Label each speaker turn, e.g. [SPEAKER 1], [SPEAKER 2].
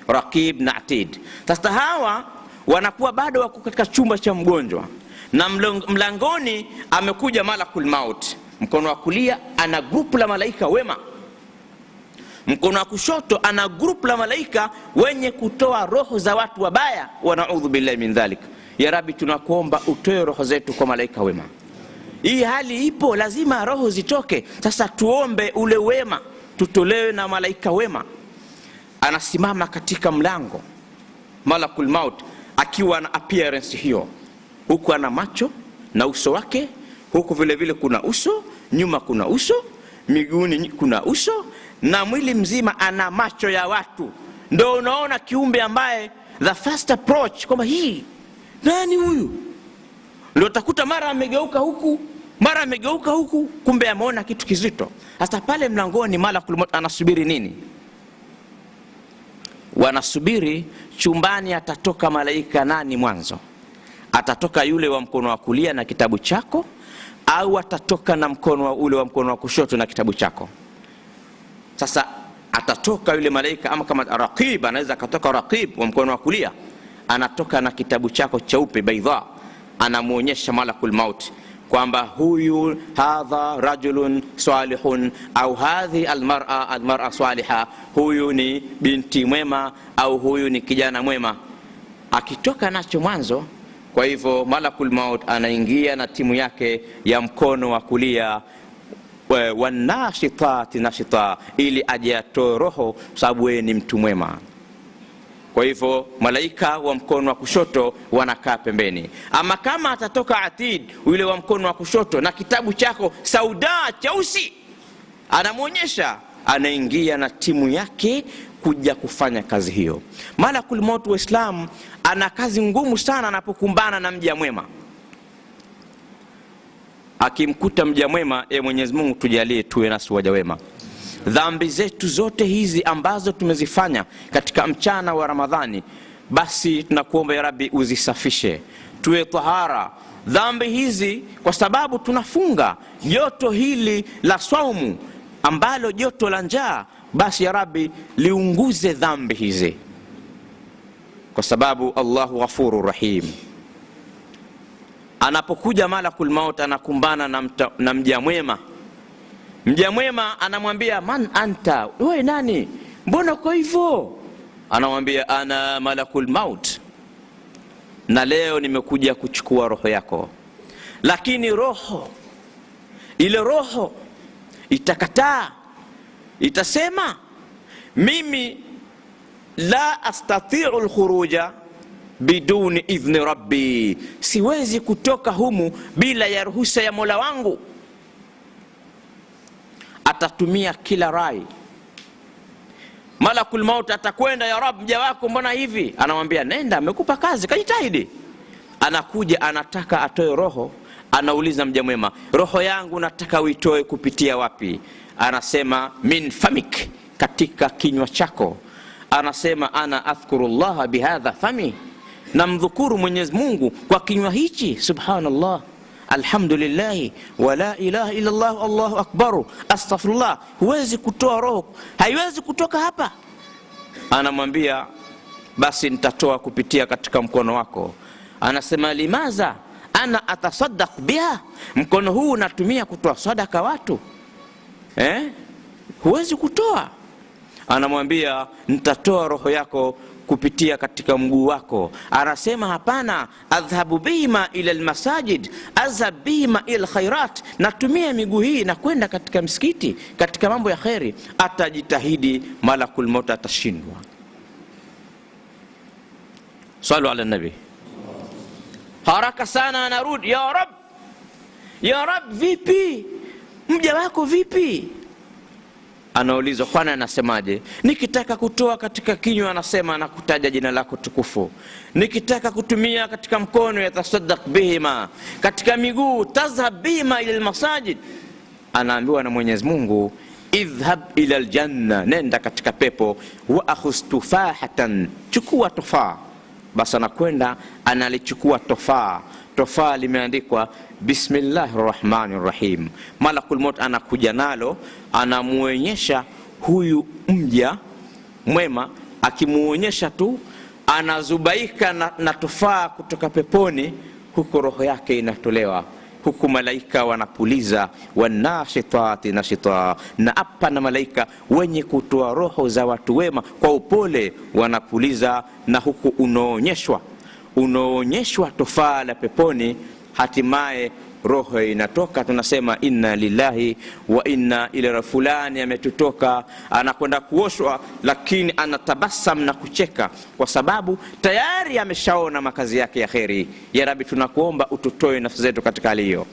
[SPEAKER 1] Raqib na Atid. Sasa hawa wanakuwa bado wako katika chumba cha mgonjwa, na mlangoni amekuja malakul maut. Mkono wa kulia ana grupu la malaika wema, mkono wa kushoto ana grupu la malaika wenye kutoa roho za watu wabaya. Wa naudhu billahi min dhalik. Ya Rabbi, tunakuomba utoe roho zetu kwa malaika wema. Hii hali ipo, lazima roho zitoke. Sasa tuombe ule wema tutolewe na malaika wema. Anasimama katika mlango malakul maut akiwa na appearance hiyo, huku ana macho na uso wake, huku vile vile kuna uso, nyuma kuna uso, miguuni kuna uso, na mwili mzima ana macho ya watu. Ndio unaona kiumbe ambaye the first approach kwamba hii nani huyu, ndio utakuta mara amegeuka huku mara amegeuka huku, kumbe ameona kitu kizito. Hata pale mlangoni malakul maut anasubiri nini? Wanasubiri chumbani atatoka malaika nani mwanzo. Atatoka yule wa mkono wa kulia na kitabu chako, au atatoka na mkono wa ule wa mkono wa kushoto na kitabu chako? Sasa atatoka yule malaika, ama kama Raqib anaweza akatoka Raqib wa mkono wa kulia, anatoka na kitabu chako cheupe baidha, anamuonyesha malakul maut kwamba huyu hadha rajulun salihun au hadhi almar'a saliha, huyu ni binti mwema au huyu ni kijana mwema. Akitoka nacho mwanzo, kwa hivyo malakul maut anaingia na timu yake ya mkono wa kulia, wanashitati nashita, ili aje atoe roho, sababu wewe ni mtu mwema. Kwa hivyo malaika wa mkono wa kushoto wanakaa pembeni. Ama kama atatoka Atid yule wa mkono wa kushoto na kitabu chako sauda cheusi, anamuonyesha, anaingia na timu yake kuja kufanya kazi hiyo. Malakul maut wa Islam ana kazi ngumu sana anapokumbana na mja mwema. Akimkuta mja mwema, Mwenyezi Mungu tujalie tuwe nasi waja wema. Dhambi zetu zote hizi ambazo tumezifanya katika mchana wa Ramadhani, basi tunakuomba ya Rabbi uzisafishe, tuwe tahara dhambi hizi, kwa sababu tunafunga joto hili la saumu ambalo joto la njaa. Basi ya Rabbi liunguze dhambi hizi, kwa sababu Allahu Ghafurur Rahim. Anapokuja malakul maut anakumbana na mja mwema. Mja mwema anamwambia, man anta, wewe nani, mbona kwa hivyo? Anamwambia, ana malakul maut, na leo nimekuja kuchukua roho yako. Lakini ile roho itakataa, itasema, mimi la astati'u alkhuruja biduni idhni rabbi, siwezi kutoka humu bila ya ruhusa ya Mola wangu. Atatumia kila rai. Malakul maut atakwenda, ya Rabb, mja wako mbona hivi? Anamwambia, nenda, amekupa kazi, kajitahidi. Anakuja, anataka atoe roho. Anauliza mja mwema, roho yangu nataka uitoe kupitia wapi? Anasema, min famik, katika kinywa chako. Anasema, ana adhkurullaha bihadha fami, namdhukuru Mwenyezi Mungu kwa kinywa hichi. Subhanallah, alhamdulillah, wa la ilaha illa Allah, Allahu akbar, astaghfirullah. Huwezi kutoa roho, haiwezi kutoka hapa. Anamwambia, basi nitatoa kupitia katika mkono wako. Anasema, limaza ana atasaddaq biha, mkono huu natumia kutoa sadaka watu, huwezi kutoa. Anamwambia, nitatoa roho yako kupitia katika mguu wako. Anasema, hapana, adhhabu bihima ila almasajid, azhab bihima ila alkhairat, natumia miguu hii na kwenda katika msikiti, katika mambo ya khairi. Atajitahidi, malakul maut atashindwa. Sallu ala nabi. Haraka sana anarudi, ya Rabb, ya Rabb, vipi mja wako, vipi? Anaulizwa, kwani anasemaje? Nikitaka kutoa katika kinywa, anasema nakutaja jina lako tukufu. Nikitaka kutumia katika mkono, yatasaddaq bihima, katika miguu, tazhab bihima ila almasajid. Anaambiwa na Mwenyezi Mungu, idhhab ila aljanna, nenda katika pepo, wa akhudh tufahatan, chukua tofaa. Basi anakwenda, analichukua tofaa. Tofaa limeandikwa bismillahir rahmanir rahim. Malakul maut anakuja nalo, anamuonyesha huyu mja mwema, akimuonyesha tu anazubaika na tufaa kutoka peponi, huku roho yake inatolewa, huku malaika wanapuliza, wanashitati nashita, na apa na malaika wenye kutoa roho za watu wema kwa upole wanapuliza, na huku unaonyeshwa tufaa la peponi, hatimaye roho inatoka. Tunasema inna lillahi wa inna ilaihi, fulani ametutoka, anakwenda kuoshwa, lakini anatabasam na kucheka kwa sababu tayari ameshaona makazi yake ya kheri. Ya Rabbi, tunakuomba ututoe nafsi zetu katika hali hiyo.